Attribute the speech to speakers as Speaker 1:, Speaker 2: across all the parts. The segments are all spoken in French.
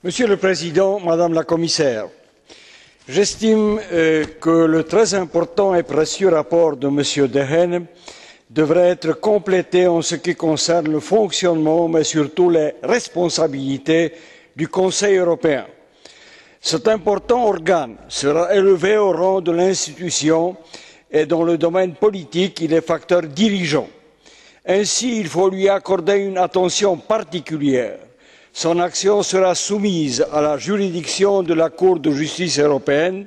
Speaker 1: Monsieur le Président, Madame la Commissaire, j'estime que le très important et précieux rapport de M. Dehaene devrait être complété en ce qui concerne le fonctionnement, mais surtout les responsabilités du Conseil européen. Cet important organe sera élevé au rang de l'institution et dans le domaine politique, il est facteur dirigeant. Ainsi, il faut lui accorder une attention particulière. Son action sera soumise à la juridiction de la Cour de justice européenne,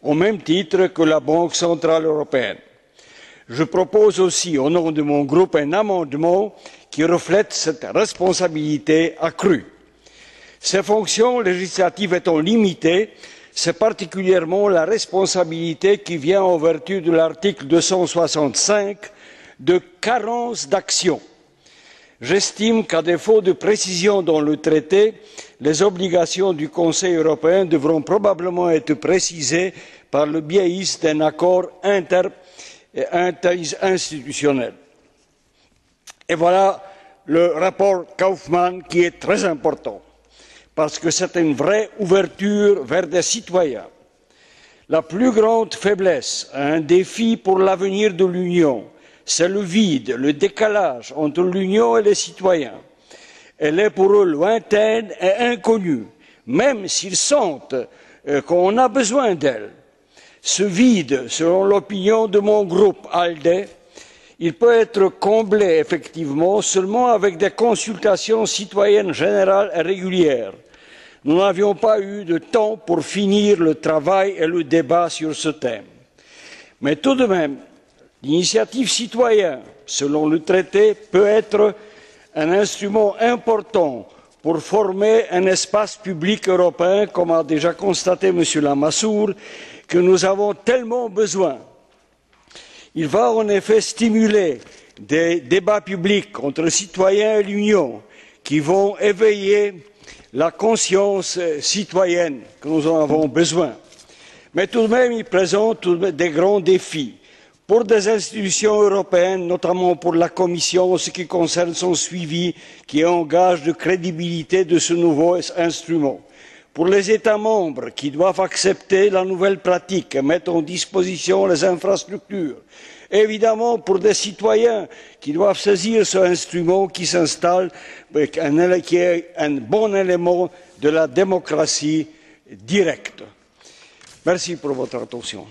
Speaker 1: au même titre que la Banque centrale européenne. Je propose aussi, au nom de mon groupe, un amendement qui reflète cette responsabilité accrue. Ces fonctions législatives étant limitées, c'est particulièrement la responsabilité qui vient en vertu de l'article 265 de carence d'action. J'estime qu'à défaut de précision dans le traité, les obligations du Conseil européen devront probablement être précisées par le biais d'un accord interinstitutionnel. Et voilà le rapport Kaufmann qui est très important, parce que c'est une vraie ouverture vers des citoyens. La plus grande faiblesse, un défi pour l'avenir de l'Union, c'est le vide, le décalage entre l'Union et les citoyens. Elle est pour eux lointaine et inconnue, même s'ils sentent qu'on a besoin d'elle. Ce vide, selon l'opinion de mon groupe ALDE, il peut être comblé effectivement seulement avec des consultations citoyennes générales et régulières. Nous n'avions pas eu de temps pour finir le travail et le débat sur ce thème. Mais tout de même, l'initiative citoyenne, selon le traité, peut être un instrument important pour former un espace public européen, comme a déjà constaté M. Lamassoure, que nous avons tellement besoin. Il va en effet stimuler des débats publics entre citoyens et l'Union qui vont éveiller la conscience citoyenne que nous en avons besoin. Mais tout de même, il présente des grands défis pour des institutions européennes, notamment pour la Commission en ce qui concerne son suivi, qui est un gage de crédibilité de ce nouveau instrument. Pour les États membres qui doivent accepter la nouvelle pratique et mettre en disposition les infrastructures. Et évidemment pour des citoyens qui doivent saisir ce instrument qui s'installe, qui est un bon élément de la démocratie directe. Merci pour votre attention.